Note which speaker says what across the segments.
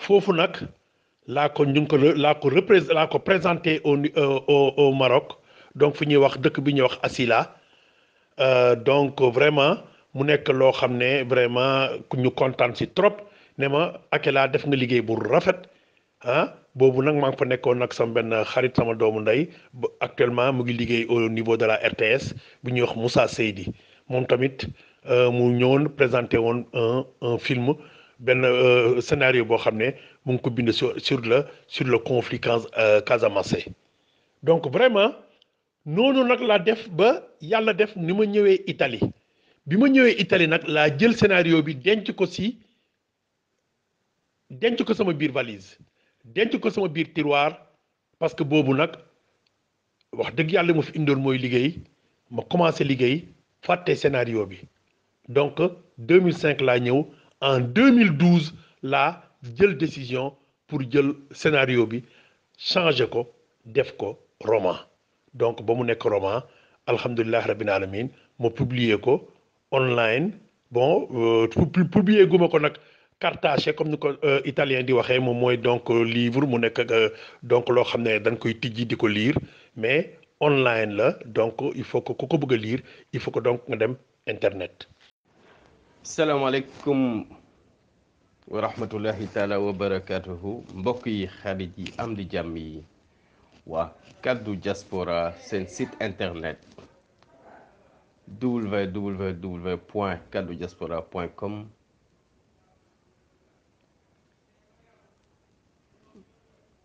Speaker 1: foofu nag laa ko présenté au Maroc donc fu ñuy wax dëkk bi ñuy wax Asila donc vraiment mu nekk loo xam ne vraiment ku ñu kontaan si trop ne ma Akela def nga liggéey bu rafet ah boobu nag maa ngi fa nekkoon nag sama benn xarit sama doomu ndey actuellement mu ngi liggéey au niveau de la RTS bu ñuy wax Moussa Seydi moom tamit mu ñëwoon présenté woon un film benn scénario boo xam ne mu ngi ko bind sur le conflit Casamance. Donc vraiment noonu nag laa def ba yàlla def ni ma ñëwee Italie bi ma ñëwee Italie nag laa jël scénario bi denc ko sama biir valise denc ko sama biir tiroir parce que boobu nag wax dëgg yàlla ma fi indoon mooy liggéey ma commencé liggéey fàtte scénario bi donc 2005 laa ñëw en 2012 laa jël décision pour jël scénario bi changer ko def ko roman donc ba mu nekk roman alhamdulilah rabbil alamin ma publier ko online bon publier guma ko nag cartagé comme ni ko italien di waxee moom mooy donc livre mu nekk donc loo xam ne dañ koy tijji di ko lire mais online la donc il faut que ku ko bëgg a lire il faut que donc nga dem internet.
Speaker 2: salaamaaleykum wa rahmatullahi taala wa barakatuhu mbokk yi xarit yi am di jàmm yi waa kaddu diaspora seen site internet www.kaddudiaspora.com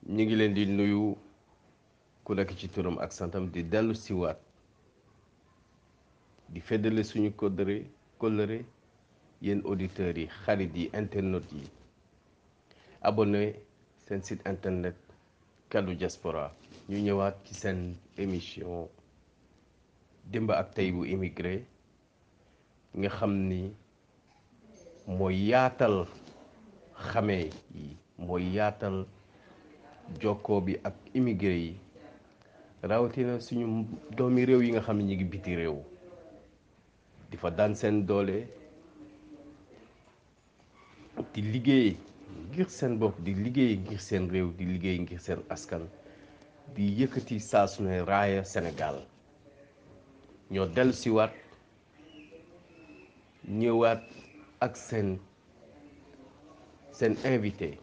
Speaker 2: ñu ngi leen di nuyu ku nekk ci turam ak santam di dellu siwaat di feddale suñu kóllëre yéen auditeurs yi xarit yi internautes yi abonné seen site internet kaddu diaspora ñu ñëwaat ci seen émission démb ak tey bu immigré nga xam ni mooy yaatal xamee yi mooy yaatal jokkoo bi ak immigré yi rawatina suñu doomi réew yi nga xam ne ñu ngi biti réew di fa daan seen doole di liggéey ngir seen bopp di liggéey ngir seen réew di liggéey ngir seen askan di yëkkati saa su ne raaya Sénégal ñoo dellu siwaat ñëwaat ak seen invité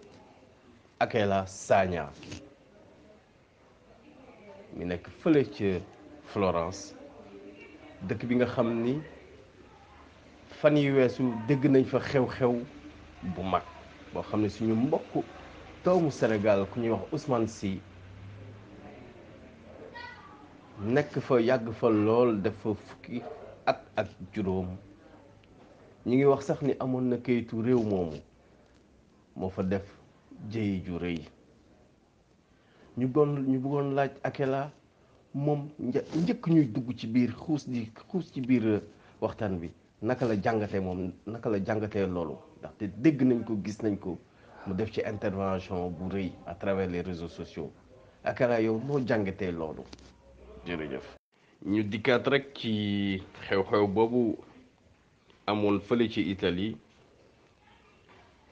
Speaker 2: Akela Sagna mi nekk fële ca Florence dëkk bi nga xam ni fan yi weesu dégg nañ fa xew-xew bu mag boo xam ne suñu mbokk doomu Sénégal ku ñuy wax Ousmane Sy nekk fa yàgg fa lool def fa fukki at ak juróom ñu ngi wax sax ni amoon na kayitu réew moomu moo fa def jëye ju rëy ñu bëggoon laaj Akela moom njëkk ñuy dugg ci biir xuus ci biir waxtaan bi naka la jàngatee loolu ndaxte dégg nañ ko gis nañ ko mu def ci intervention bu rëy à travers les réseaux sociaux Akela yow noo jàngatee loolu jërëjëf. ñu dikkaat rek ci xew-xew boobu amoon fële ci Italie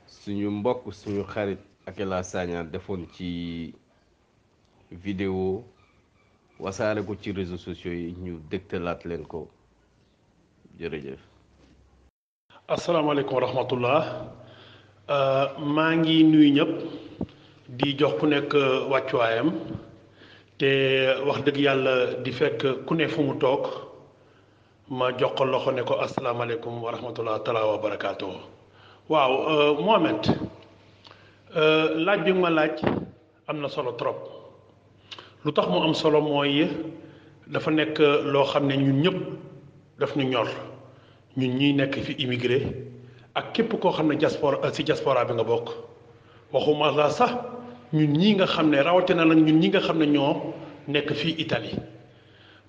Speaker 2: suñu mbokk suñu xarit Akela Sagna defoon ci vidéo wasaare ko ci réseaux sociaux yi ñu dégtalaat leen ko jërëjëf.
Speaker 1: asalaamaaleykum wa rahmatullah maa ngi nuyu ñëpp di jox ku nekk wàccuwaayam te wax dëgg yàlla di fekk ku ne fu mu toog ma jox ko loxo ne ko asalaamaaleykum wa rahmatullah taala wa barakaatu. waaw Mohamed laaj bi ma laaj am na solo trop lu tax mu am solo mooy dafa nekk loo xam ne ñun ñëpp daf ñu ñor ñun ñiy nekk fi immigré ak képp koo xam ne diaspora bi nga bokk waxuma la sax ñun ñii nga xam ne rawatina nag ñun ñi nga xam ne ñoo nekk fii Italie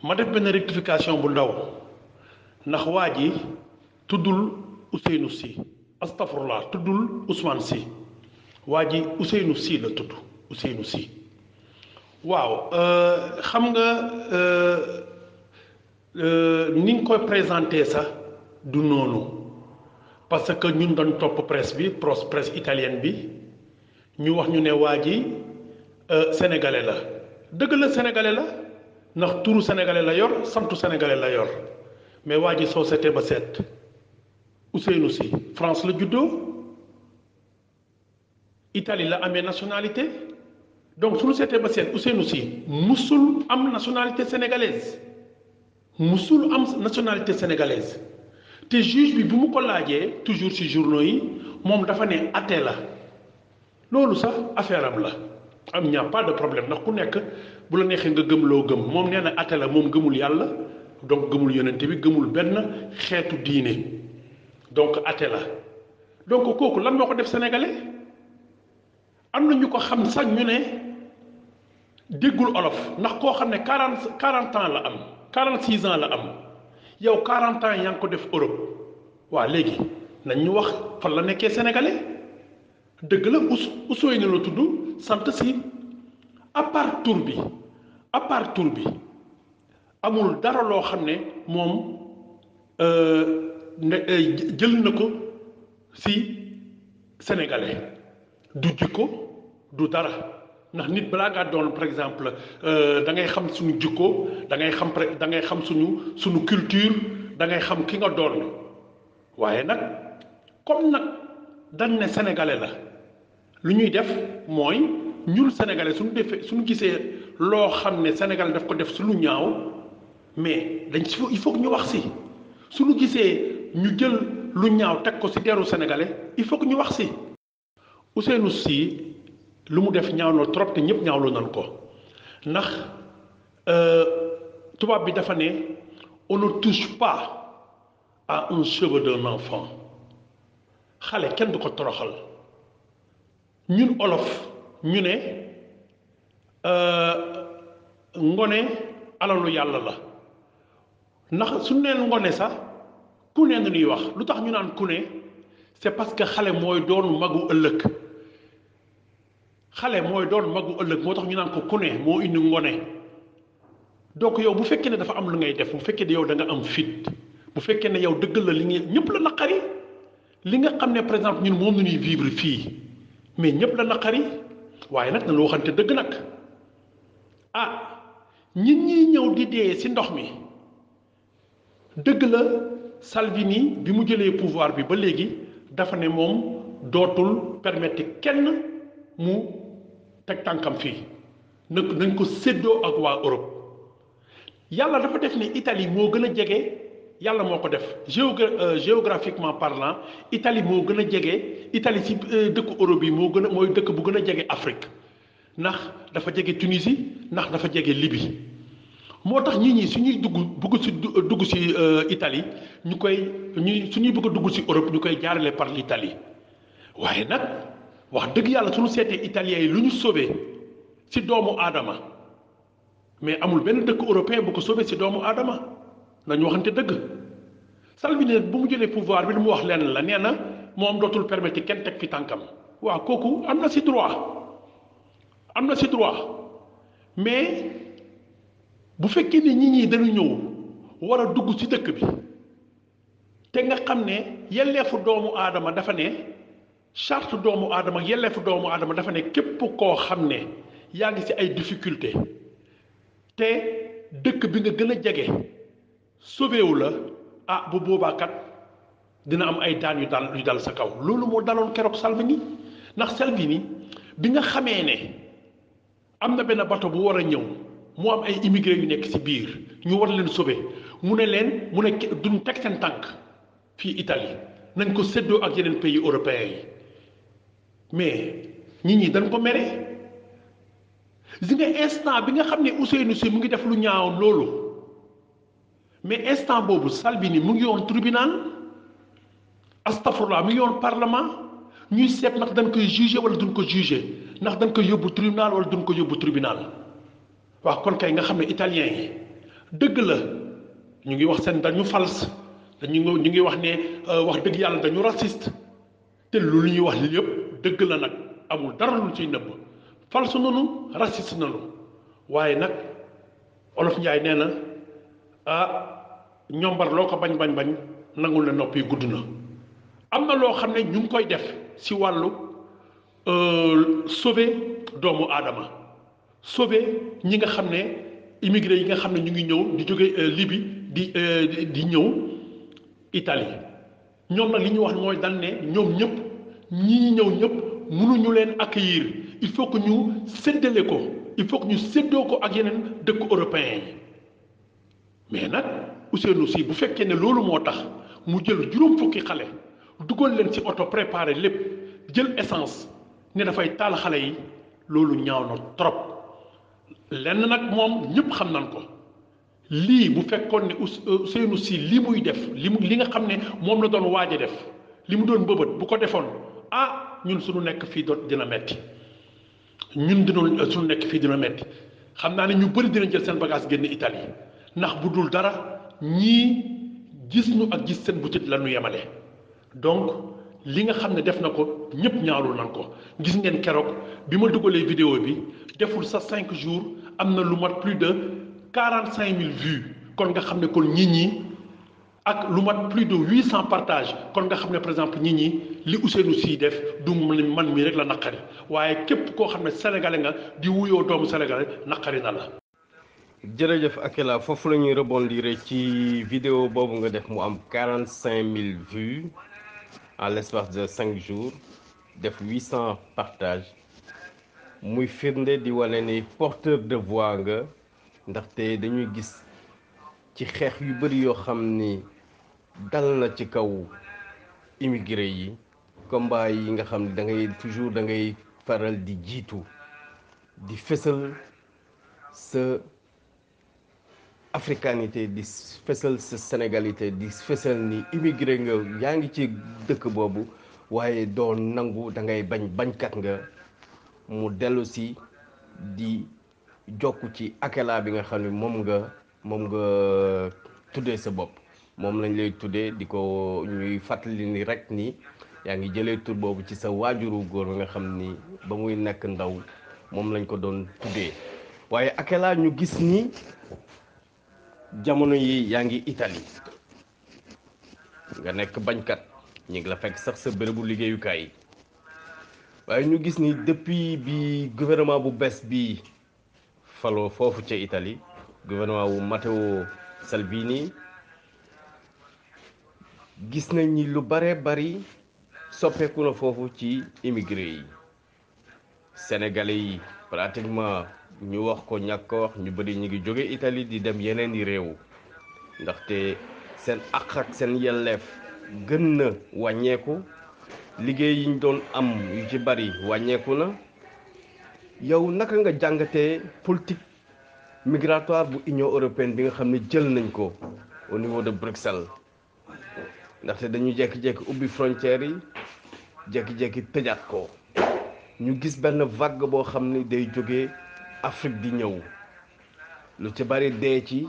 Speaker 1: ma def benn rectification bu ndaw ndax waa ji tuddul Ousseynou Sy astafurlah tuddul Ousmane Sy waa ji Ousseynou Sy la tudd Ousseynou Sy waaw xam nga ni nga koy présenté sax du noonu parce que ñun doon topp presse bi presse italienne bi ñu wax ñu ne waa ji sénégalais la dëgg la sénégalais la ndax turu sénégalais la yor santu sénégalais la yor mais waa ji soo seetee ba seet Ousseynou Sy France la juddoo Italie la amee nationalité donc suñu seetee ba seet Ousseynou Sy musul am nationalité sénégalaise musul am nationalité sénégalaise te juge bi bu mu ko laajee toujours ci journaux yi moom dafa ne athée la loolu sax affaire am la am ñaa pas de problème ndax ku nekk bu la neexee nga gëm loo gëm moom nee na athée la moom gëmul yàlla donc gëmul yonente bi gëmul benn xeetu diine donc athée la donc kooku lan moo ko def sénégalais am na ñu ko xam sax ñu ne déggul olof ndax koo xam ne 40 ans la am 46 ans la am yow 40 ans yaa ngi ko def Europe waa léegi nañ ñu wax fan la nekkee sénégalais dëgg la Ousseynou la tudd sant si à part tur bi amul dara loo xam ne moom jël na ko si sénégalais du jikko du dara ndax nit balaa ngaa doon par exemple da ngay xam suñu jikko da ngay xam suñu culture da ngay xam ki nga doon waaye nag comme nag dañ ne sénégalais la lu ñuy def mooy ñun sénégalais suñu gisee loo xam ne sénégalais daf ko def su lu ñaaw mais il faut que ñu wax si suñu gisee ñu jël lu ñaaw teg ko si deru sénégalais il faut que ñu wax si Ousseynou Sy lu mu def ñaaw na trop te ñëpp ñaawlu nañ ko ndax tubaab bi dafa ne on ne touche pas à un cheveu d'un enfant xale kenn du ko toroxal ñun olof ñu ne ngone alalu yàlla la ndax su neen ngone sax ku ne ñuy wax lu tax ñu naan ku ne c'est parce que xale mooy doon magu ëllëg moo tax ñu naan ko ku ne moo indi ngone donc yow bu fekkee ne dafa am lu ngay def bu fekkee ne yow da nga am fit bu fekkee ne yow dëgg la li nga ñëpp la naqari li nga xam ne par exemple ñun moom la ñuy vivre fii mais ñëpp la naqari waaye nag na lu waxante dëgg nag ñit ñi ñëw di dee ci ndox mi dëgg la Salvini bi mu jëlee pouvoir bi ba léegi dafa ne moom dootul permettre kenn mu teg tànkam fii nañ ko séddoo ak waa Europe yàlla dafa def ne Italie moo gën a jege yàlla moo ko def géographiquement parlant Italie moo gën a jege Italie ci dëkku Europe yi mooy dëkk bu gën a jege Afrique ndax dafa jege Tunisie ndax dafa jege Libye moo tax ñi suñuy dugg ci Italie suñuy bëgg a dugg ci Europe ñu koy jaarale par l'Italie waaye nag wax dëgg yàlla suñu seetee italiens yi lu ñu sauvé ci doomu aadama mais amul benn dëkk européen bu ko sauvé ci doomu aadama nañu waxante dëgg Salvini bu mu jëlee pouvoir bi lu mu wax lenn la nee na moom dootul permettre kenn teg fi tànkam waaw kooku am na ci droit mais bu fekkee ne ñi dañu ñëw war a dugg ci dëkk bi te nga xam ne yelleefu doomu aadama dafa ne charte doomu aadama yelleefu doomu aadama dafa ne képp koo xam ne yaa ngi ci ay difficulté te dëkk bi nga gën a jege sauvéwu la bu boobaa kat dina am ay daan yu dal sa kaw loolu moo daloon keroog Salvini ndax Salvini bi nga xamee ne am na benn bateau bu war a ñëw mu am ay immigré yu nekk ci biir ñu war leen sauver mu ne duñ teg seen tànk fii Italie nañ ko séddoo ak yeneen pays européens yi mais ñi dañ ko mere gis nga instant bi nga xam ne Ousseynou Sy mu ngi def lu ñaaw loolu mais instant boobu Salvini mu ngi yoon tribunal astafurlah mu ngi yoon parlement ñuy seet ndax dañ koy juger wala duñ ko juger ndax dañ koy yóbbu tribunal wala duñ ko yóbbu tribunal waaw kon kay nga xam ne italiens yi dëgg la ñu ngi wax seen dañu fals ñu ngi wax ne wax dëgg yàlla dañu raciste te lu ñuy wax lépp dëgg la nag amul dara lu ciy nëbb fals nanu raciste nanu waaye nag olof Njaay nee na ñombar loo ko bañ nangul na noppi gudd na am na loo xam ne ñu ngi koy def ci wàllu sauver doomu aadama sauver ñi nga xam ne immigré yi nga xam ne ñu ngi ñëw di jóge Libye di ñëw Italie ñoom nag li ñu wax mooy dañ ne ñoom ñëpp ñii ñëw ñëpp mënuñu leen accueillir il faut que ñu séddale ko il faut que ñu séddoo ko ak yeneen dëkku européens yi mais nag Ousseynou Sy bu fekkee ne loolu moo tax mu jël juróom fukki xale dugal leen ci oto préparé lépp jël essence ne dafay taal xale yi loolu ñaaw na trop lenn nag moom ñëpp xam nañ ko lii bu fekkoon ne Ousseynou Sy li muy def li nga xam ne moom la doon waaj a def li mu doon bëbët bu ko defoon ñun suñu nekk fii dina metti ñun suñu nekk fii dina metti xam naa ne ñu bëri dina jël seen bagage génn Italie ndax bu dul dara ñii gis ñu ak gis seen butit la ñu yemale donc li nga xam ne def na ko ñëpp ñaawlu nan ko gis ngeen keroog bi ma dugalee vidéo bi deful sa 5 jours am na lu mat plus de 45 000 vues kon nga xam ne kon ñi ak lu mat plus de 800 partages kon nga xam ne par exemple ñi li Ousseynou Sy def du man mii rek la naqari waaye képp koo xam ne sénégalais nga di wuyoo doomu sénégalais naqari na la.
Speaker 2: jërëjëf Akela foofu la ñuy rebondir ci vidéo boobu nga def mu am 45 000 vues en l'espace de 5 jours def 800 partages muy firnde di wane ni porteur de voix nga ndaxte dañuy gis ci xeex yu bëri yoo xam ni dal na ci kaw immigré yi combat yi nga xam ne da ngay toujours da ngay faral di jiitu di fësal sa africanité di fësal sa sénégalité di fësal ni immigré nga yaa ngi ci dëkk boobu waaye doo nangu da ngay bañkat nga mu dellu si di jokk ci Akela bi nga xam ne moom nga tuddee sa bopp moom lañ lay tuddee di ko ñuy fàttali ni rek ni yaa ngi jëlee tur boobu ci sa waajuru góor nga xam ni ba muy nekk ndaw moom lañ ko doon tuddee waaye Akela ñu gis ni jamono yi yaa ngi Italie nga nekk bañkat ñu ngi la fekk sax sa bërëbu liggéeyukaay yi waaye ñu gis ni depuis bi gouvernement bu bees bi faloo foofu ca Italie gouvernement wu Matteo Salvini gis nañ ni lu bare bari soppeeku na foofu ci immigré yi sénégalais yi pratiquement ñu wax ko ñàkk ko wax ñu bëri ñu ngi jóge Italie di dem yeneen i réew ndaxte seen àq ak seen yelleef gën na wàññeeku liggéey yi ñu doon am yu ci bari wàññeeku na yow naka nga jàngatee politique migratoire bu Union européenne bi nga xam ne jël nañ ko au niveau de Bruxelles ndaxte dañu jékki-jékki ubbi frontières yi jékki-jékki tëjaat ko ñu gis benn vague boo xam ne day jóge Afrique di ñëw lu ci bari dee ci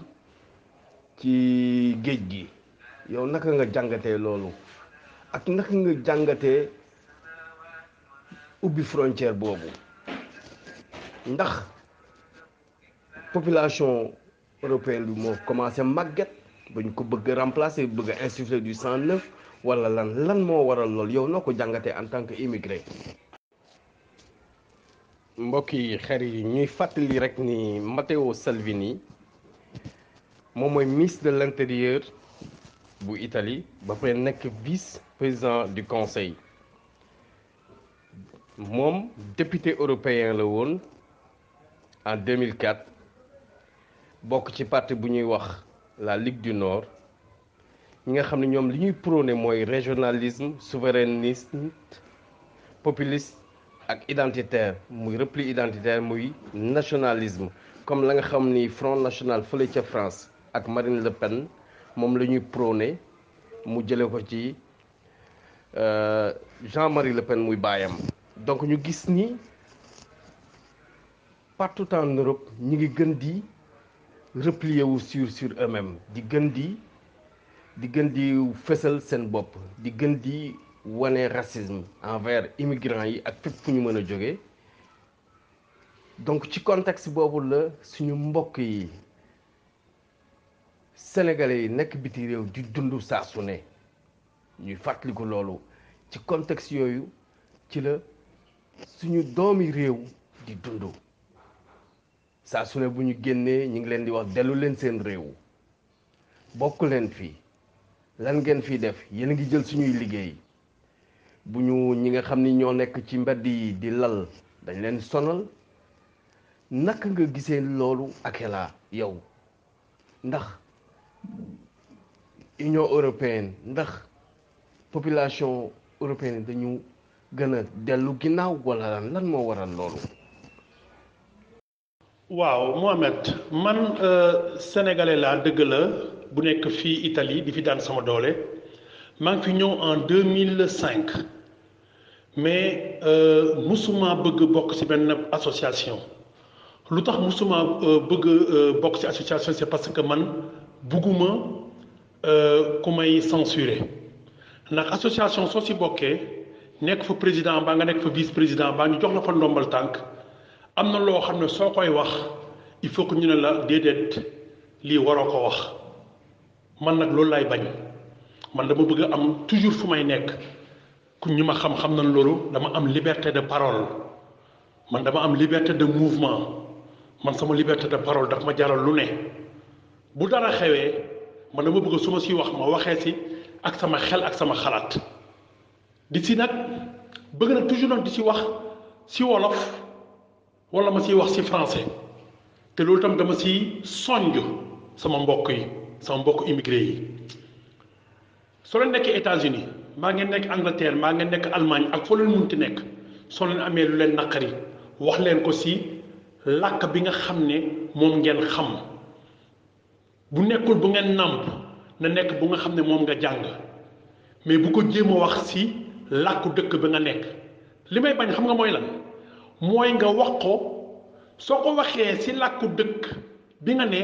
Speaker 2: géej gi yow naka nga jàngatee loolu ak naka nga jàngatee ubbi frontière boobu ndax population européenne bi moo commencé màgget ba ñu ko bëgg remplacer bëgg a insuffler du sang neuf wala lan moo waral lool yow noo ko jàngatee en tant que immigré. mbokk yi xarit yi ñuy fàttali rek ni Matteo Salvini moom mooy ministre de l'intérieur bu Italie ba pare nekk vice-président du conseil moom député européen la woon en 2004 bokk ci parti bu ñuy wax la Ligue du Nord ñi nga xam ne ñoom li ñuy prôné mooy régionalisme souverainiste populiste ak identitaire muy repli identitaire muy nationalisme comme la nga xam ni Front National fële ca France ak Marine Le Pen moom la ñuy prôné mu jële ko ci Jean-Marie Le Pen muy baayam donc ñu gis ni partout en Europe ñi ngi gën di replier wu sur eux-mêmes di gën di fësal seen bopp di gën di wane racisme envers immigrants yi ak fépp fu ñu mën a jóge donc ci contexte boobu la suñu mbokk yi sénégalais yi nekk biti réew di dund saa su ne ñuy fàttaliku loolu ci contexte yooyu ci la suñu doomi réew di dund saa su ne bu ñu génnee ñu ngi leen di wax dellu leen seen réew bokk leen fii lan ngeen fii def yéen a ngi jël suñuy liggéey bu ñu ñi nga xam ni ñoo nekk ci mbedd yi di lal dañ leen sonal naka nga gisee loolu Akela yow ndax Union européenne ndax population européenne dañu gën a dellu ginnaaw wala lan moo waral loolu.
Speaker 1: waaw Mohamed man sénégalais laa dëgg la bu nekk fii Italie di fi daan sama doole maa ngi fi ñëw en 2005 mais musuma bëgg bokk ci benn association lu tax musuma bëgg bokk ci association c'est parce que man bugguma ku may censurer ndax association soo ci bokkee nekk fa président baa nga nekk fa vice président baa ñu jox la fa ndombal tànk am na loo xam ne soo koy wax il faut que ñu ne la déedéet lii waroo ko wax man nag loolu laay bañ man dama bëgg am toujours fu may nekk ku ñu ma xam nañ loolu dama am liberté de parole man dama am liberté de mouvement man sama liberté de parole daf ma jaral lu ne bu dara xewee man dama bëgg su ma siy wax ma waxee si ak sama xel ak sama xalaat di si nag bëgg na toujours nag di si wax si wolof wala ma siy wax si français te loolu tam dama si sonj sama mbokk yi sama mbokk immigré yi soo leen nekkee États-Unis maa ngeen nekk Angleterre maa ngeen nekk Allemagne ak foo leen munti nekk soo leen amee lu leen naqari wax leen ko si làkk bi nga xam ne moom ngeen xam bu nekkul bu ngeen nàmp na nekk bu nga xam ne moom nga jàng mais bu ko jéem a wax si làkku dëkk bi nga nekk li may bañ xam nga mooy lan mooy nga wax ko soo ko waxee si làkku dëkk bi nga ne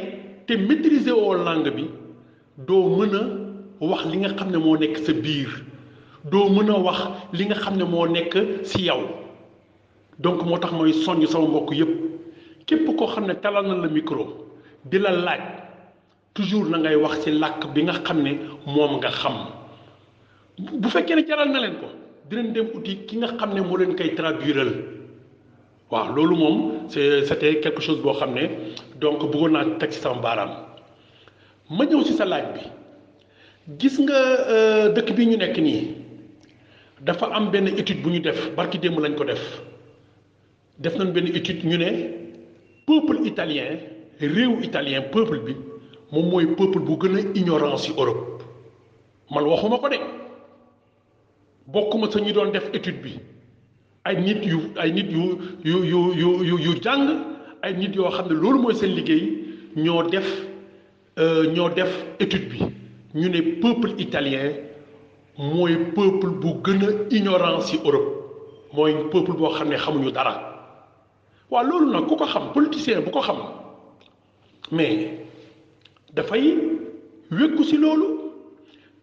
Speaker 1: te maîtriser woo langue bi doo mën a wax li nga xam ne moo nekk sa biir doo mën a wax li nga xam ne moo nekk si yow donc moo tax mooy soññ sama mbokk yépp képp koo xam ne talal na la micro di la laaj toujours na ngay wax ci làkk bi nga xam ne moom nga xam bu fekkee ne jaral na leen ko dinañ dem uti ki nga xam ne moo leen koy traduiral waaw loolu moom c'était quelque chose boo xam ne donc bëggoon naa teg ci sama baaraam ma ñëw ci sa laaj bi gis nga dëkk bi ñu nekk nii dafa am benn étude bu ñu def barki démb lañ ko def nañ benn étude ñu ne peuple italien réew italien peuple bi moom mooy peuple bu gën a ignorant ci Europe man waxuma ko de bokkuma sa ñu doon def étude bi ay nit yu jàng ay nit yoo xam ne loolu mooy seen liggéey ñoo def étude bi ñu ne peuple italien mooy peuple bu gën a ignorant ci Europe mooy peuple boo xam ne xamuñu dara waaw loolu nag ku ko xam politicien bu ko xam mais dafay wékku ci loolu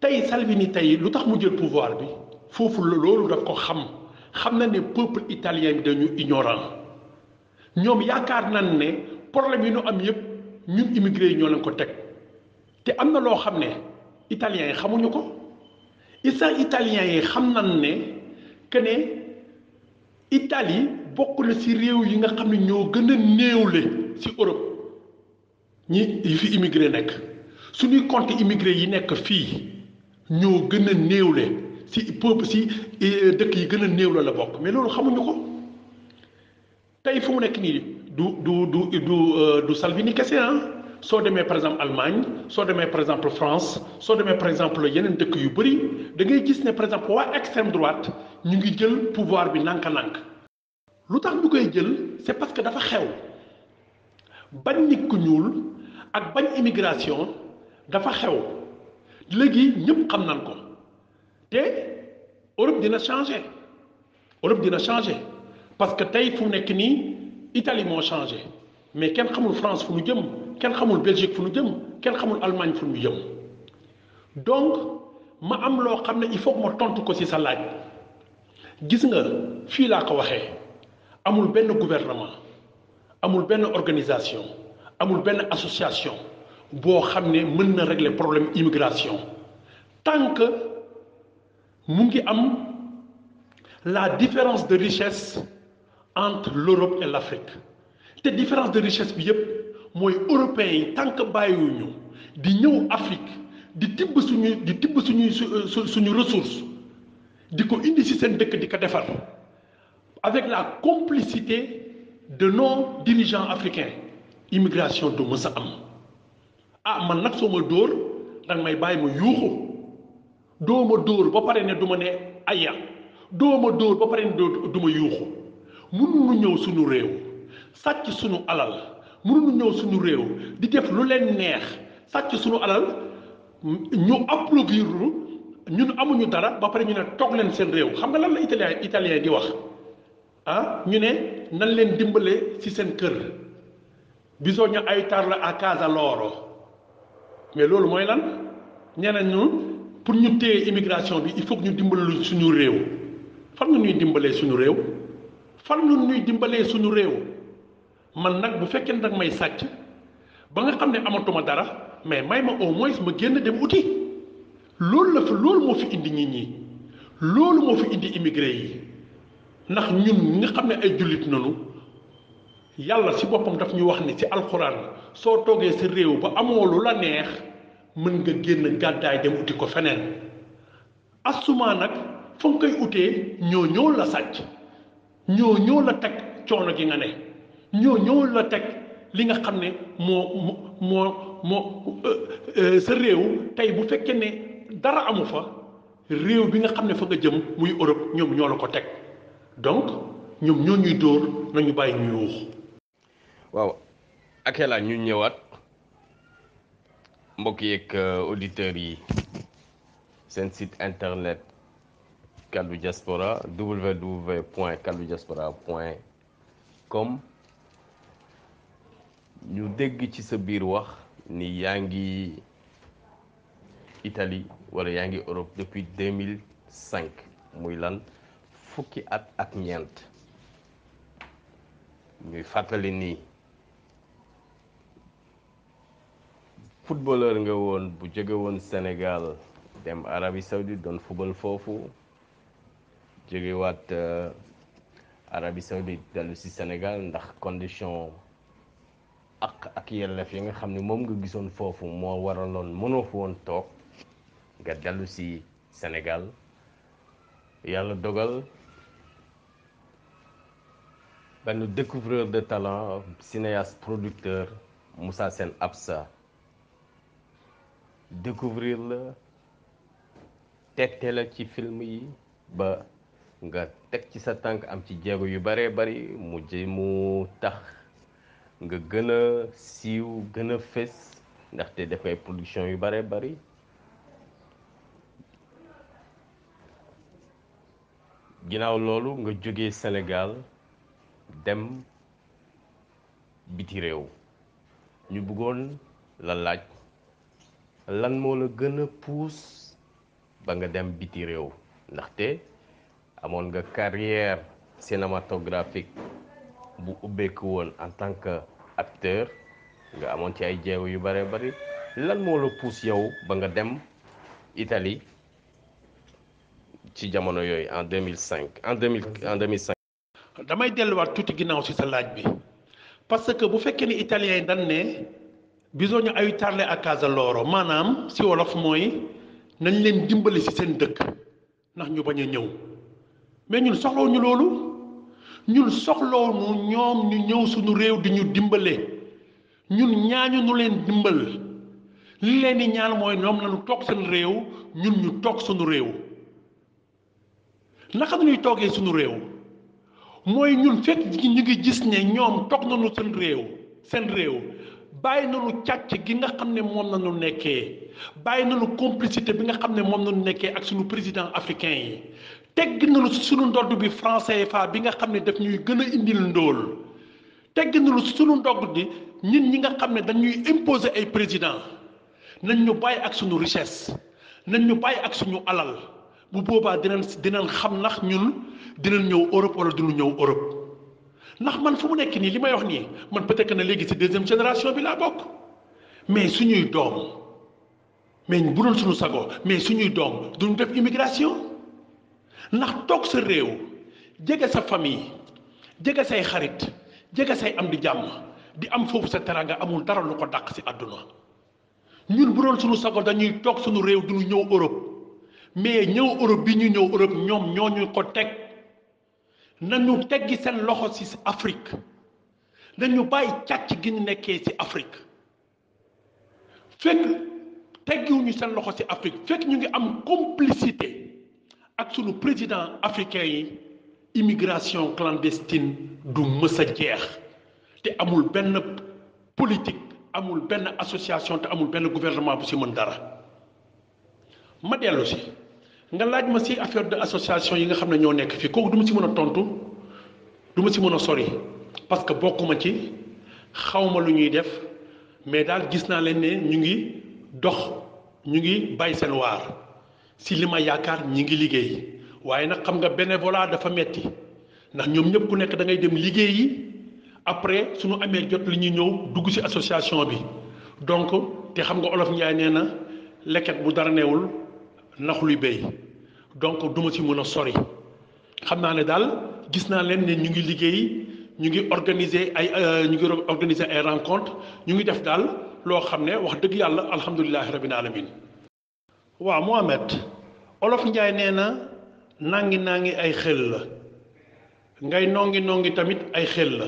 Speaker 1: tey Salvini tey lu tax mu jël pouvoir bi foofu loolu daf ko xam na ne peuple italien bi dañu ignorant ñoom yaakaar nañ ne problème yi ñu am yépp ñun immigré yi ñoo leen ko teg te am na loo xam ne italiens yi xamuñu ko italiens yi xam nañ ne que ne Italie bokk na ci réew yi nga xam ne ñoo gën a néewle ci Europe ñi yi fi immigré nekk suñuy compte immigré yi nekk fii ñoo gën a néewle ci peuple ci dëkk yi gën a néewle la bokk mais loolu xamuñu ko tey fu mu nekk nii du Salvini kese soo demee par exemple Allemagne soo demee par exemple France soo demee par exemple yeneen dëkk yu bëri da ngay gis ne par exemple waa extrême droite ñu ngi jël pouvoir bi nànk-nànk lu tax ñu koy jël c'est parce que dafa xew bañ nit ku ñuul ak bañ immigration dafa xew léegi ñëpp xam nañ ko te Europe dina changer parce que tey fu mu nekk nii Italie moo changé mais kenn xamul France fu nu jëm kenn xamul Belgique fu nu jëm kenn xamul Allemagne fu nu jëm donc ma am loo xam ne il faut que ma tontu ko ci sa laaj gis nga fii laa ko waxee amul benn gouvernement amul benn organisation amul benn association boo xam ne mën na régler problème immigration tant que mu ngi am la différence de richesse entre l'Europe et l'Afrique te différence de richesse bi yépp mooy européens yi tant que bàyyiwuñu di ñëw Afrique di tibb suñu ressource di ko indi ci seen dëkk di ko defar avec la complicité de nos dirigeants africains immigration du mës a am man nag soo ma dóor danga may bàyyi ma yuuxu doo ma dóor ba pare ne du ma ne aya doo ma dóor ba pare ne du ma yuuxu mënuñu ñëw suñu réew sàcc suñu alal mënuñu ñëw suñu réew di def lu leen neex sàcc suñu alal ñu applaudir ñun amuñu dara ba pare ñu ne toog leen seen réew xam nga lan la italien di wax ñu ne nan leen dimbale ci seen kër bisogna aiutarla a casa loro mais loolu mooy lan ñeneen ñu pour ñu téye immigration bi il faut que ñu dimbale suñu réew fan nga ñuy dimbalee suñu réew fan nga ñuy dimbalee suñu réew man nag bu fekkee nag may sàcc ba nga xam ne amatuma dara mais may ma au moins ma génn dem uti loolu moo fi indi nit ñi loolu moo fi indi immigré yi ndax ñun ñi nga xam ne ay jullit nanu yàlla ci boppam daf ñu wax ni ci alxuraan soo toogee sa réew ba amoo lu la neex mën nga génn gàddaay dem uti ko feneen asuma nag fa nga koy utee ñoo la sàcc ñoo la teg coono gi nga ne ñoo la teg li nga xam ne moo sa réew tey bu fekkee ne dara amu fa réew bi nga xam ne fa nga jëm muy Europe ñoom ñoo la ko teg donc ñoom ñoo ñuy dóor nañu bàyyi ñu yuux
Speaker 2: waaw Akela ñu ñëwaat mbokk yeeg auditeurs yi seen site internet Kaddu Diaspora www.kaddudiaspora.com ñu dégg ci sa biir wax ni yaa ngi Italie wala yaa ngi Europe depuis 2005 muy lan fukki at ak ñeent ñuy fàttali ni footballeur nga woon bu jóge woon Sénégal dem Arabie Saoudite doon football foofu jógewaat Arabie Saoudite dellu si Sénégal ndax condition ak yelleef yi nga xam ne moom nga gisoon foofu moo waraloon mënoo fa woon toog nga dellu si Sénégal yàlla dogal benn découvreur de talent cinéaste producteur Moussa Sène Absa découvrir la tette la ci film yi ba nga teg ci sa tànk am ci jéego yu baree bari mu tax nga gën a siiw gën a fés ndaxte def ay production yu baree bari ginnaaw loolu nga jógee Sénégal dem biti réew ñu bëggoon la laaj lan moo la gën a puus ba nga dem biti réew ndaxte amoon nga carrière cinématographique bu ubbeeku woon en tant que acteur nga amoon ci ay jéego yu bare bari lan moo la puus yow ba nga dem Italie ci jamono yooyu en 2005
Speaker 1: damay delluwaat tuuti ginnaaw ci sa laaj bi parce que bu fekkee ni italien yi dañ ne bisogna aiutarli a casa loro maanaam ci wolof mooy nañ leen dimbali ci seen dëkk ndax ñu bañ a ñëw mais ñun soxlawuñu loolu ñun soxlawuñu ñoom ñu ñëw suñu réew di ñu dimbale ñun ñaañu nu leen dimbal li leen di ñaan mooy ñoom nañu toog seen réew ñun ñu toog suñu réew naka la ñuy toogee suñu réew mooy ñun fekk ñu ngi gis ne ñoom toog nañu seen réew bàyyi nañu càcc gi nga xam ne moom nañu nekkee bàyyi nañu complicité bi nga xam ne moom nañu nekkee ak suñu président africain yi tegg nañu suñu ndodd bi franc CFA bi nga xam ne daf ñuy gën a indil ndóol tegg nañu suñu ndodd bi ñi nga xam ne dañuy imposer ay président nañ ñu bàyyi ak suñu richesse nañ ñu bàyyi ak suñu alal bu boobaa dinañ xam ndax ñun dinañ ñëw Europe wala duñu ñëw Europe ndax man fu mu nekk nii li may wax nii man peut-être que ne léegi ci deuxième génération bi laa bokk mais suñuy doom mais bu doon suñu sago mais suñuy doom duñu def immigration ndax toog sa réew jege sa famille jege say xarit jege say am di jàmm di am foofu sa teranga amul dara lu ko dàq ci àdduna ñun bu doon suñu sago dañuy toog suñu réew duñu ñëw Europe mais ñëw Europe bi ñu ñëw Europe ñoom ñoo ñu ko teg nañu teggi seen loxo ci Afrique nañu bàyyi càcc gi ñu nekkee ci Afrique fekk teggiwuñu seen loxo ci Afrique fekk ñu ngi am complicité ak sunu président africain yi immigration clandestine du mës a jeex te amul benn politique amul benn association te amul benn gouvernement bu ci mën dara ma dellu si nga laaj ma ci affaire de association yi nga xam ne ñoo nekk fii kooku du ma ci mën a tontu du ma ci mën a sori parce que bokkuma ci xawma lu ñuy def mais daal gis naa leen ne ñu ngi dox ñu ngi bay seen waar si li ma yaakaar ñi ngi liggéey waaye nag xam nga bénévolat dafa metti ndax ñoom ñëpp ku nekk da ngay dem liggéey yi après suñu amee jot li ñuy ñëw dugg ci association bi donc te xam nga olof Njaay nee na leket bu dara neewul nax luy béy donc duma ci mën a sori xam naa ne daal gis naa leen ne ñu ngi liggéey ñu ngi organiser ay rencontre ñu ngi def daal loo xam ne wax dëgg yàlla alhamdulilahi rabbil alamin waaw Mohamed olof Njaay nee na nangi ay xel la ngay nongi tamit ay xel la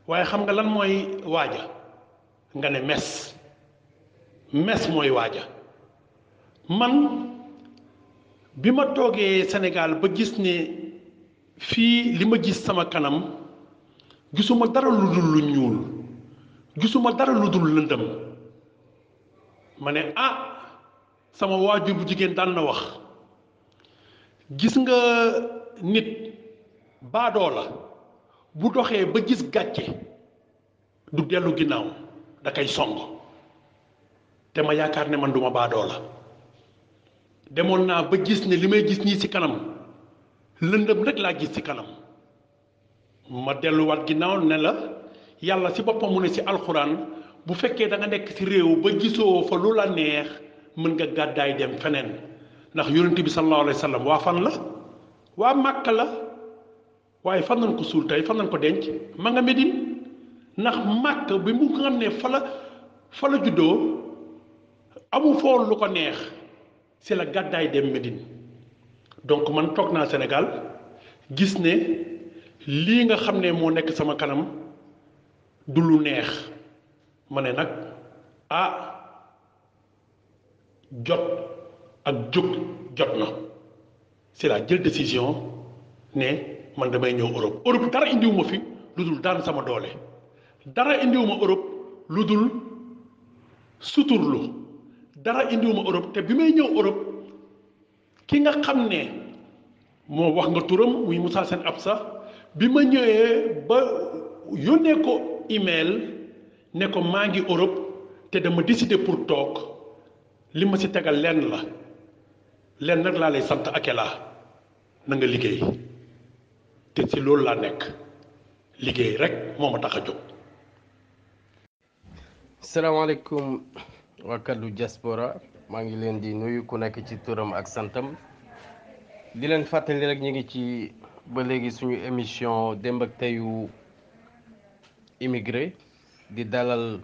Speaker 1: waaye xam nga lan mooy waaja nga ne mes mooy waaja man bi ma toogee Sénégal ba gis ne fii li ma gis sama kanam gisuma dara lu dul lu ñuul gisuma dara lu dul lëndëm ma ne sama waajur bu jigéen daan na wax gis nga nit baadoo la bu doxee ba gis gàcce du dellu ginnaaw da koy song te ma yaakaar ne man duma baadoo la demoon naa ba gis ne li may gis nii ci kanam lëndëm rek laa gis ci kanam ma delluwaat ginnaaw ne la yàlla ci boppam mu ne ci alxuraan bu fekkee da nga nekk ci réew ba gisoo fa lu la neex mën nga gàddaay dem feneen ndax yonent bi sallallahu alayhi wa sallam waa fan la waa Màkka la waaye fan nañ ko suul tey fan nañ ko denc ma nga Medine ndax Màkka bi mu nga xam ne fa la juddoo amul fool lu ko neex c'est la gàddaay dem Medine donc man toog naa Sénégal gis ne lii nga xam ne moo nekk sama kanam du lu neex ma ne nag jot ak jóg jot na c'est la jël décision ne man damay ñëw Europe dara indiwuma fi lu dul daan sama doole dara indiwuma Europe lu dul suturlu dara indiwuma Europe te bi may ñëw Europe ki nga xam ne moo wax nga turam muy Moussa Sène Absa bi ma ñëwee ba yónnee ko email ne ko maa ngi Europe te dama décider pour toog li ma ci tegal lenn rek laa lay sant Akela na nga liggéey te ci loolu laa nekk liggéey rek moo ma tax a jóg.
Speaker 2: salaamaaleykum waa kaddu diaspora maa ngi leen di nuyu ku nekk ci turam ak santam di leen fàttali rek ñu ngi ci ba léegi suñu émission démb ak teyu immigré di dalal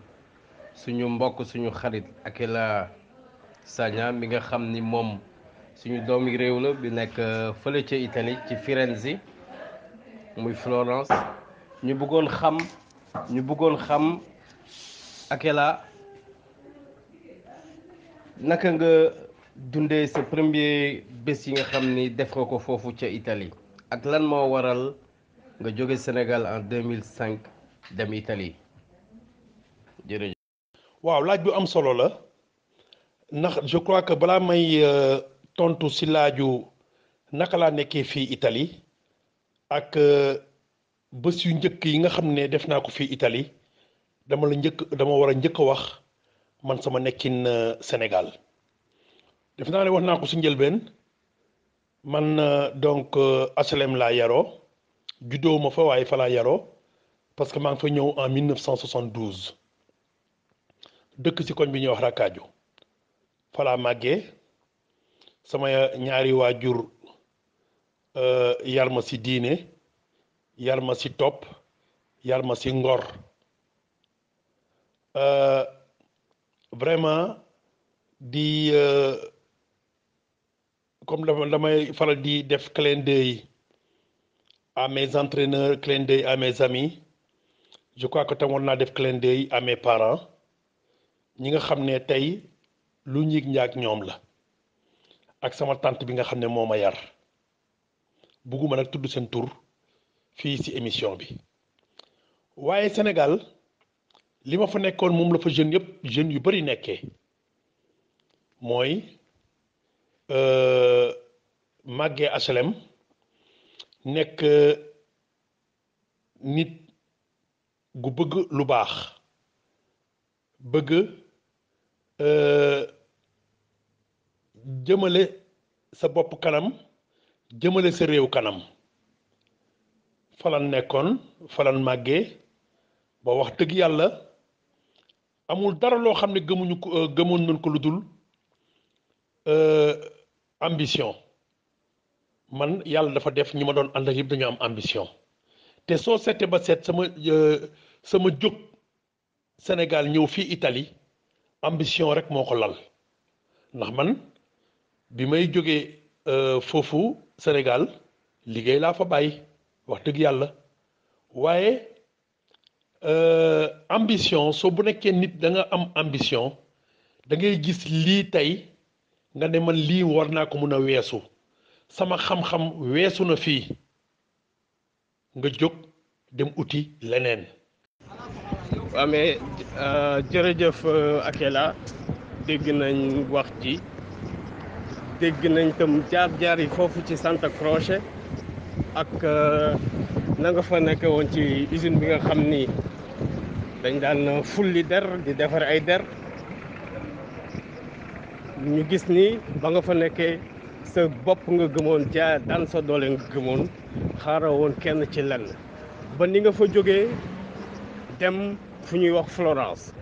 Speaker 2: suñu mbokk suñu xarit Akela Sagna mi nga xam ni moom suñu doomi réew la bi nekk fële ca Italie ci Firenze muy Florence ñu bëggoon xam Akela naka nga dundee sa premier bés yi nga xam ni def nga ko foofu ca Italie ak lan moo waral nga jóge Sénégal en 2005 dem Italie jërëjëf.
Speaker 1: waaw laaj bu am solo la ndax je crois que balaa may tontu si laaju naka laa nekkee fii Italie ak bés yu njëkk yi nga xam ne def naa ko fii Italie dama war a njëkk a wax man sama nekkin Sénégal def naa ne wax naa ko si njëlbeen man donc HLM laa yaroo juddoo ma fa waaye fa laa yaroo parce que maa ngi fa ñëw en 1972 dëkk si koñ bi ñuy wax Rakkaaju fa laa màggee sama ñaari waajur yar ma si diine yar ma si topp yar ma si ngor. Euh, vraiment di comme damay faral di def clin d'œil à mes entraîneurs, clin d'œil à mes amis. Je crois que tam war naa def clin d'œil à mes parents ñi nga xam ne tey lu ñig njaag ñoom la, ak sama tante bi nga xam ne moo ma yar. bugguma nag tudd seen tur fii ci émission bi, waaye Sénégal li ma fa nekkoon moom la fa jeunes yu bari nekkee mooy màggee HLM, nekk nit gu bëgg lu baax, bëgg jëmale sa bopp kanam, jëmale sa réew kanam. falan nekkoon falan màggee ba wax dëgg yàlla amul dara loo xam ne gëmuñu ko gëmoon nañ ko lu dul ambition. man yàlla dafa def ñi ma doon ànd ak yëpp dañu am ambition, te soo seetee ba seet sama jóg Sénégal ñëw fii Italie ambition rek moo ko lal. ndax man bi may jógee foofu Sénégal liggéey laa fa bàyyi wax dëgg yàlla, waaye ambition soo bu nekkee nit da nga am ambition da ngay gis lii tey nga ne man lii war naa ko mun a weesu, sama xam-xam weesu na fii, nga jóg dem uti leneen.
Speaker 2: waaw mais jërëjëf Akela, dégg nañ wax ji, dégg nañ tam jaar-jaar yi foofu ci Santa Croce ak na nga fa nekk woon ci usine bi nga xam ni dañ daan fulli der di defar ay der. ñu gis ni ba nga fa nekkee sa bopp nga gëmoon, daan sa doole nga gëmoon, xaaroo woon kenn ci lenn, ba ni nga fa jógee dem fu ñuy wax Florence.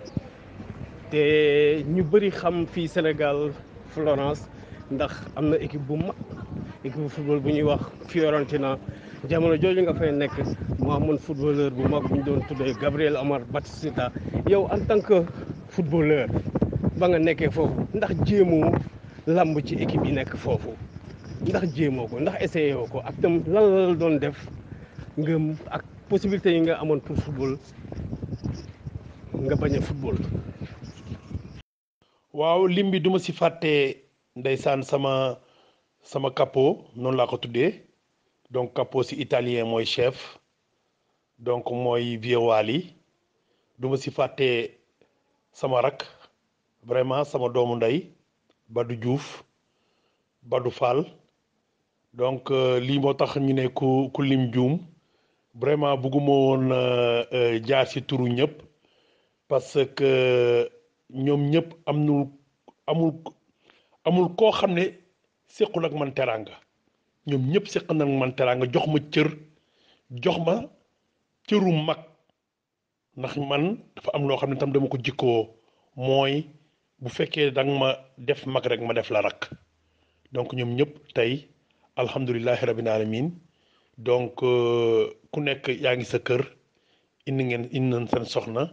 Speaker 2: te ñu bëri xam fii Sénégal Florence ndax am na équipe bu mag, équipe football bu ñuy wax Fiorentina. jamono jooju nga fay nekk moo amoon footballeur bu mag bu ñu doon tuddee Gabriel Omar Batista. yow en tant que footballeur ba nga nekkee foofu, ndax jéemoo lamb ci équipe yi nekk foofu, ndax jéemoo ko, ndax essayé woo ko, ak tam lan la doon def nga ak possibilité yi nga amoon pour football nga bañ a football.
Speaker 1: waaw lim bi duma si fàtte ndeysaan sama capo, noonu laa ko tuddee. donc capo si italien mooy chef, donc mooy vieux Wally. duma si fàtte sama rak, vraiment sama doomu ndey Badou Diouf, Badou Fall. donc lii moo tax ñu ne ku lim juum. vraiment bugguma woon jaar si turu ñëpp, parce que ñoom ñëpp amul koo xam ne séqul ak man teraanga. ñoom ñëpp séq nañ man teraanga, jox ma cër, jox ma cëru mag. ndax man dafa am loo xam ne tam dama ko jikkoo, mooy bu fekkee danga ma def mag rek ma def la rak. donc ñoom ñëpp tey alhamdulilahi rabbil alamin. donc ku nekk yaa ngi sa kër, indi nañ seen soxna,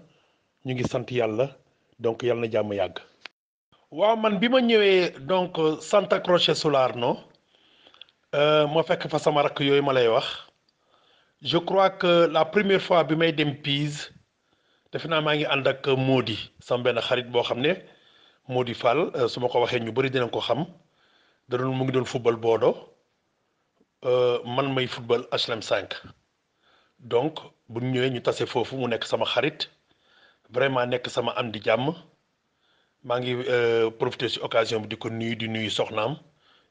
Speaker 1: ñu ngi sant yàlla. donc yàlla na jàmm yàgg. waaw man bi ma ñëwee donc Santa Croce Solarno, ma fekk fa sama rakk yooyu ma lay wax. je crois que la première fois bi may dem Pise defe naa maa ngi ànd ak Mody, sama benn xarit boo xam ne Mody Fall, su ma ko waxee ñu bëri dinañ ko xam. mu ngi doon football Bodo, man may football HLM 5. donc bu ñu ñëwee ñu tase foofu, mu nekk sama xarit, vraiment nekk sama am di jàmm. maa ngi profité ci occasion bi di ko nuyu, di nuyu soxnaam,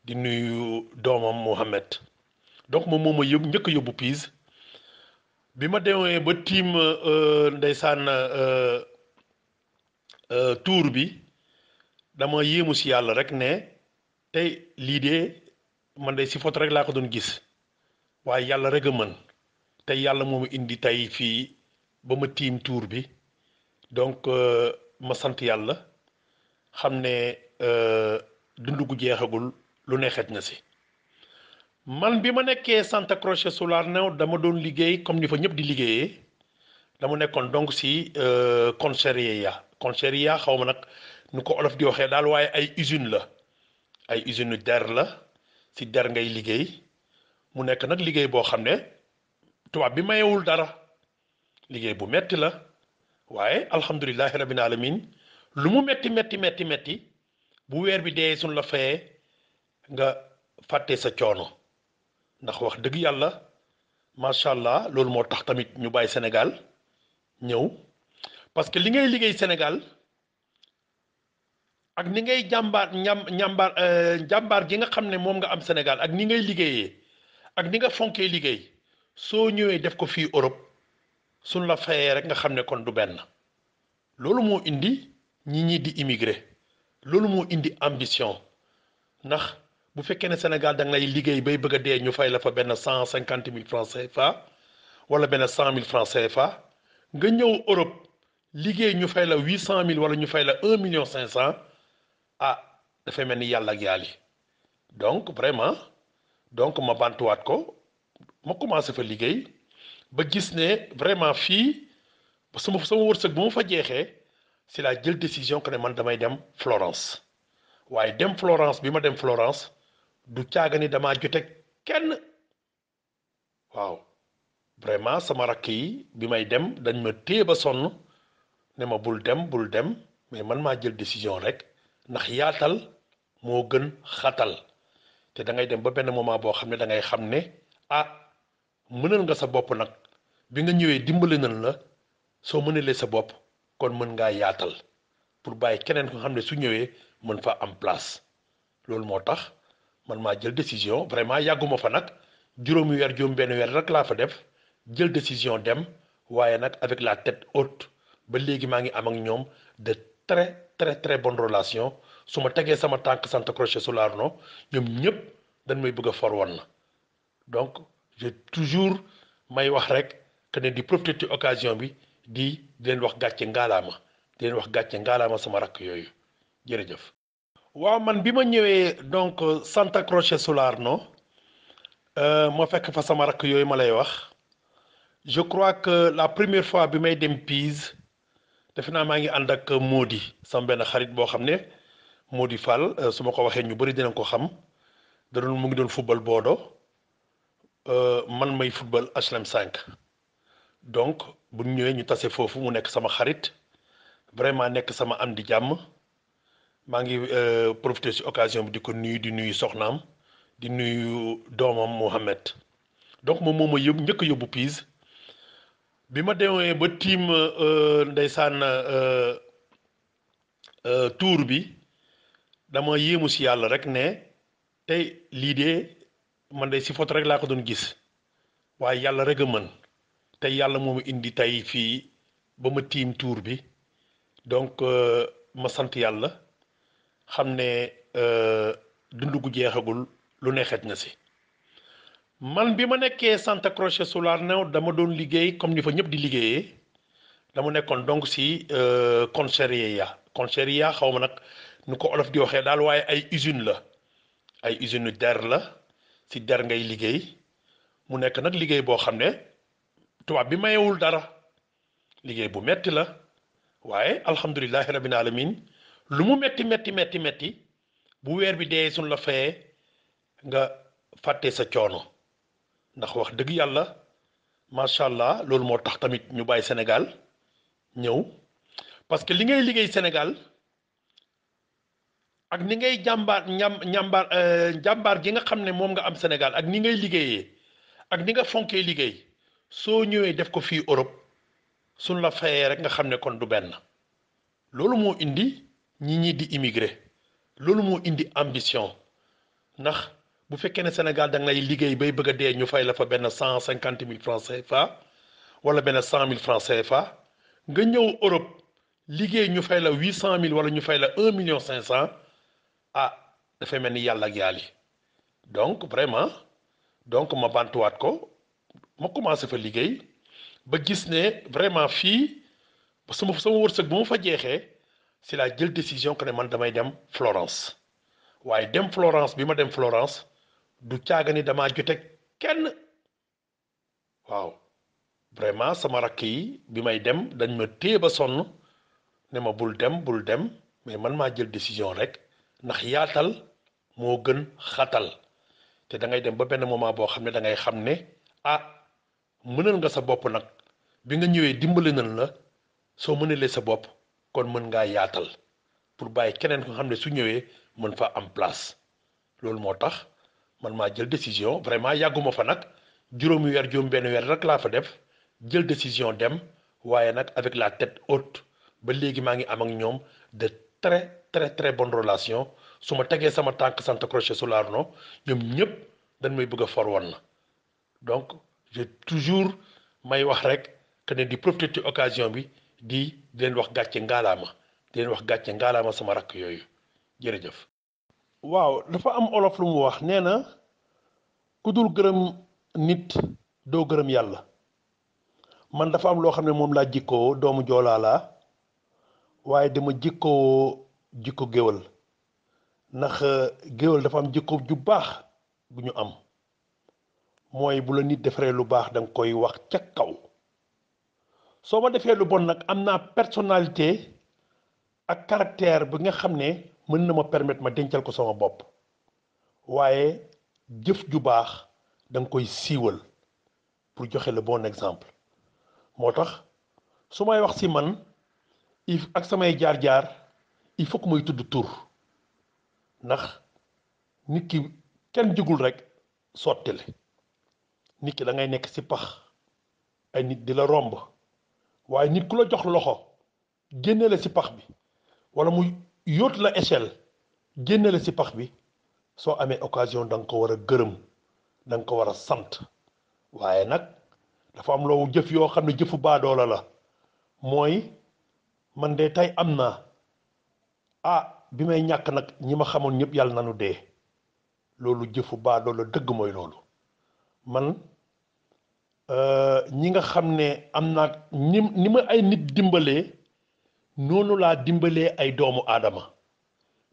Speaker 1: di nuyu doomam Mohamed. donc moom moo ma njëkk a yóbbu Pise. bi ma demee ba tiim ndeysaan tour bi, dama yéemu si yàlla rek ne tey lii de man de si photo rek laa ko doon gis, waaye yàlla rek a mën. tey yàlla moo ma indi tey fii ba ma tiim tour bi. donc ma sant yàlla, xam ne dund gu jeexagul lu ne xet na si. man bi ma nekkee Santa Croce Solano dama doon liggéey comme ni fa ñëpp di liggéeyee dama nekkoon donc si concheria xaw ma nag nu ko olof di waxee daal waaye ay usine la ay usine der la si der ngay liggéey mu nekk nag liggéey boo xam ne tubaab bi mayewul dara liggéey bu metti la waaye alhamdulilahi rabbil alamin lu mu metti metti metti metti bu weer bi dee suñ la fayee nga fàtte sa coono ndax wax dëgg yàlla macha allah loolu moo tax tamit ñu bàyyi Sénégal ñëw parce que li ngay liggéey Sénégal ak ni ngay jàmbaar gi nga xam ne moom nga am Sénégal ak ni ngay liggéeyee ak ni nga fonkee liggéey soo ñëwee def ko fii Europe suñ la fayee rek nga xam ne kon du benn loolu moo indi ñi di immigré loolu moo indi ambition ndax bu fekkee ne Sénégal da ngay liggéey bay bëgg a dee ñu fay la fa benn 150 000 francs CFA wala benn 100 000 francs CFA nga ñëw Europe liggéey ñu fay la 800 000 wala ñu fay la 1,5 million ah dafay mel ni yàlla ak yàlli donc vraiment donc ma bantuwaat ko ma commencé fa liggéey ba gis ne vraiment fii sama wërsëg bu ma fa jeexee si la jël décision que ne man damay dem Florence waaye dem Florence bi ma dem Florence du caaga ni damaa jote kenn waaw vraiment sama rakk yi bi may dem dañ ma téye ba sonn ne ma bul dem mais man maa jël décision rek ndax yaatal moo gën xatal te da ngay dem ba benn moment boo xam ne da ngay xam ne ah mënal nga sa bopp nag bi nga ñëwee dimbali nañ la soo mënalee sa bopp kon mën ngaa yaatal pour bàyyi keneen ko xam ne su ñëwee mën fa am place loolu moo tax man maa jël décision vraiment yàgguma fa nag juróomi weer juróom benn weer rek laa fa def jël décision dem waaye nag avec la tête haute ba léegi maa ngi am ak ñoom de très très très bonne relation su ma tegee sama tànk Santa Croce Solano ñoom ñëpp dañ may bëgg a for woon na donc j'ai toujours may wax rek que ne di profiter ci occasion bi di leen wax gàcce ngaalaama di leen wax gàcce ngaalaama sama rakk yooyu jërëjëf. waaw man bi ma ñëwee donc Santa Croce Solano ma fekk fa sama rakk yooyu ma lay wax je crois que la première fois bi may dem Pise defe naa maa ngi ànd ak Mody sama benn xarit boo xam ne Mody Fall su ma ko waxee ñu bëri dinañ ko xam da doon mu ngi doon football Bordeaux man may football HLM 5 donc bu ñu ñëwee ñu tase foofu mu nekk sama xarit vraiment nekk sama am di jàmm maa ngi profité ci occasion bi di nuyu soxnaam di nuyu doomam Mohamed donc moom moo ma njëkk a yóbbu Pise bi ma demee ba tiim ndeysaan tour bi dama yéemu si yàlla rek ne tey lii de man de si photo rek laa ko doon gis waaye yàlla rek a mën tey yàlla moo ma indi tey fii ba ma tiim tour bi donc ma sant yàlla xam ne dund gu jeexagul lu ne xej na si. man bi ma nekkee Santa Croce Solano dama doon liggéey comme ni fa ñëpp di liggéeyee dama nekkoon donc si concheria xaw ma nag nu ko olof di waxee daal waaye ay usine la ay usine der la si der ngay liggéey mu nekk nag liggéey boo xam ne tubaab bi mayewul dara liggéey bu metti la waaye alhamdulilahi rabbil alamin lu mu metti metti metti metti bu weer bi dee suñ la fayee nga fàtte sa coono ndax wax dëgg yàlla macha allah loolu moo tax tamit ñu bàyyi Sénégal ñëw parce que li ngay liggéey Sénégal ak ni ngay jàmbaar gi nga xam ne moom nga am Sénégal ak ni ngay liggéeyee ak ni nga fonkee liggéey soo ñëwee def ko fii Europe suñ la fayee rek nga xam ne kon du benn loolu moo indi ñi di immigré loolu moo indi ambition ndax bu fekkee ne Sénégal da ngay liggéey bay bëgg a dee ñu fay la fa benn 150 000 francs CFA wala benn 100 000 francs CFA nga ñëw Europe liggéey ñu fay la 800 000 wala ñu fay la 1,5 million ah dafay mel ni yàlla ak yàlli donc vraiment donc ma bantuwaat ko ma commencé fa liggéey ba gis ne vraiment fii sama wërsëg bu ma fa jeexee si la jël décision que ne man damay dem Florence waaye dem Florence bi ma dem Florence du caaga ni damaa jote kenn. waaw vraiment sama rakk yi bi may dem dañ ma téye ba sonn ne ma bul dem bul dem, mais man maa jël décision rek ndax yaatal moo gën xatal. te da ngay dem ba benn moment boo xam ne da ngay xam ne ah mënal nga sa bopp nag, bi nga ñëwee dimbali nañ la, soo mënalee sa bopp kon mën ngaa yaatal pour bàyyi keneen nga xam ne su ñëwee mën fa am place. loolu moo tax man maa jël décision, vraiment yàgguma fa nag, juróomi weer juróom benn weer rek laa fa def, jël décision dem, waaye nag avec la tête haute. ba léegi maa ngi am ak ñoom de très très très bonne relation. su ma tegee sama tànk Santa Croce Solano ñoom ñëpp dañ may bëgg a for woon na. donc j'ai toujours may wax rek que ne di profiter ci occasion bi di leen wax gàcce ngaalaama, di leen wax gàcce ngaalaama sama rakk yooyu jërëjëf. waaw dafa am olof lu mu wax nee na ku dul gërëm nit doo gërëm yàlla. man dafa am loo xam ne moom laa jikkoo, doomu joolaa laa, waaye dama jikkoo jikko géwal. ndax géwal dafa am jikko ju baax bu ñu am, mooy bu la nit defaree lu baax da nga koy wax ca kaw. soo ma defee lu bon nag am naa personnalité ak caractère bi nga xam ne mën na ma permettre ma dencal ko sama bopp, waaye jëf ju baax da nga koy siiwal pour joxe le bon exemple. moo tax su may wax ci man ak samay jaar-jaar il faut que muy tudd tur, ndax nit ki kenn jugul rek sottile. nit ki da ngay nekk ci pax ay nit di la romb, waaye nit ku la jox loxo génne la ci pax bi, walla mu yóot la échelle génne la ci pax bi, soo amee occasion da nga ko war a gërëm, da nga ko war a sant. waaye nag dafa am loo jëf yoo xam ne jëfu baadoola la, mooy man de tey am naa, bi may ñàkk nag ñi ma xamoon ñëpp yàlla nanu dee. loolu jëfu baadoola dëgg mooy loolu. man ñi nga xam ne am naa ni ma ay nit dimbalee, noonu laa dimbalee ay doomu aadama,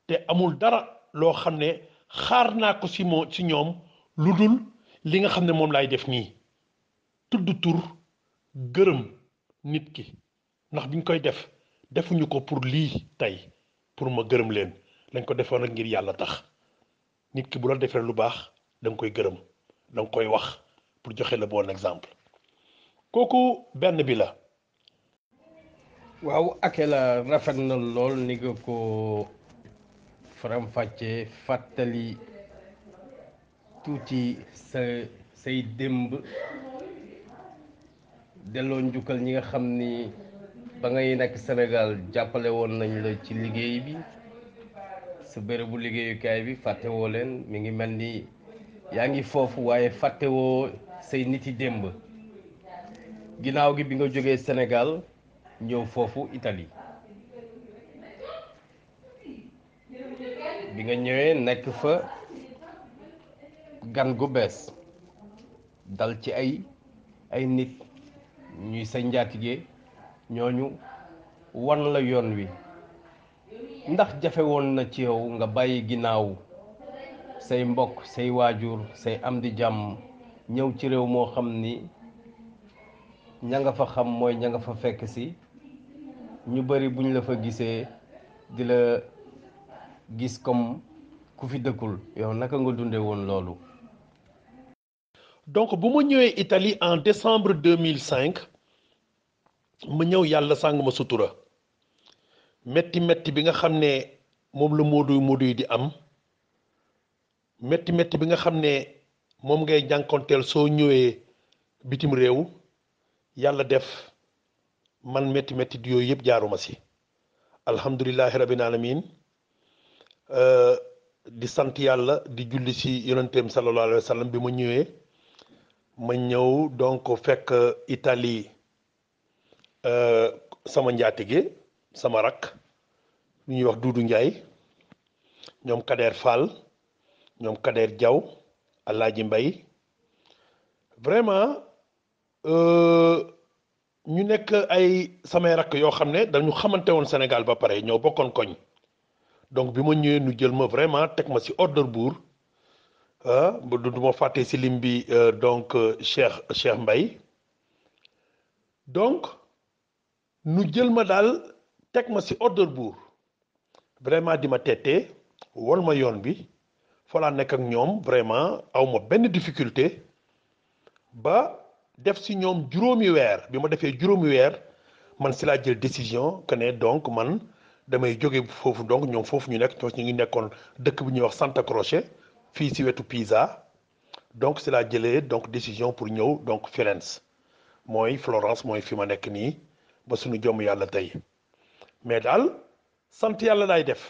Speaker 1: te amul dara loo xam ne xaar naa ko ci ñoom lu dul li nga xam ne moom laay def nii, tudd tur gërëm nit ki. ndax biñ koy def defuñu ko pour lii tey pour ma gërëm leen, dañ ko defoon rek ngir yàlla tax. nit ki bu la defee lu baax da nga koy gërëm, da nga koy wax pour joxe le bon exemple. kooku benn bi la.
Speaker 2: waaw Akela rafet na lool ni nga ko faram-fàccee, fàttali tuuti say démb, delloo njukkal ñi nga xam ni ba ngay nekk Sénégal jàppale woon nañ la ci liggéey bi, sa bërëbu liggéeyukaay bi fàttewoo leen. mi ngi mel ni yaa ngi foofu waaye fàttewoo say niti démb. ginnaaw gi bi nga jógee Sénégal ñëw foofu Italie, bi nga ñëwee nekk fa gan gu bees, dal ci ay nit ñuy sa njaatige, ñooñu wan la yoon wi. ndax jafe woon na ci yow nga bàyyi ginnaaw say mbokk, say waajur, say am di jàmm, ñëw ci réew moo xam ni ña nga fa xam mooy ña nga fa fekk si, ñu bari buñ la fa gisee di la gis comme ku fi dëkkul. yow naka nga dunde woon loolu?
Speaker 1: donc bu ma ñëwee Italie en décembre 2005, ma ñëw yàlla sàng ma sutura. metti metti bi nga xam ne moom la moodu yi di am, metti metti bi nga xam ne moom ngay jànkonteel soo ñëwee bitim réew, yàlla def man metti metti yooyu yëpp jaaruma si. alhamdulillahi rabbil alamin. di sant yàlla, di julli si yonenteem sallallahu alayhi wa sallam. bi ma ñëwee ma ñëw donc fekk Italie sama njaatige, sama rakk lu ñuy wax Duudu Njaay, ñoom Kader Fall, ñoom Kader Jaw, Alaaji Mbay. vraiment ñu nekk ay samay rakk yoo xam ne dañu xamante woon Sénégal ba pare, ñoo bokkoon koñ. donc bi ma ñëwee nu jël ma vraiment teg ma ci ordre buur, du ma fàtte si lim bi donc Cheikh Mbaye donc nu jël ma daal teg ma si ordre buur vraiment di ma tettee wol ma yoon bi fa laa nekk ak ñoom vraiment aw ma benn difficulté ba def si ñoom juróomi weer bi ma defee juróomi weer man si laa jël décision que ne donc man damay jóge foofu donc ñoom foofu ñu nekk ñu ngi nekkoon dëkk bu ñuy wax Santa Croce fii si wetu Pisa donc si laa jëlee donc décision pour ñëw donc Firenze mooy Florence mooy fi ma nekk nii ba suñu jom yàlla tey mais daal sant yàlla laay def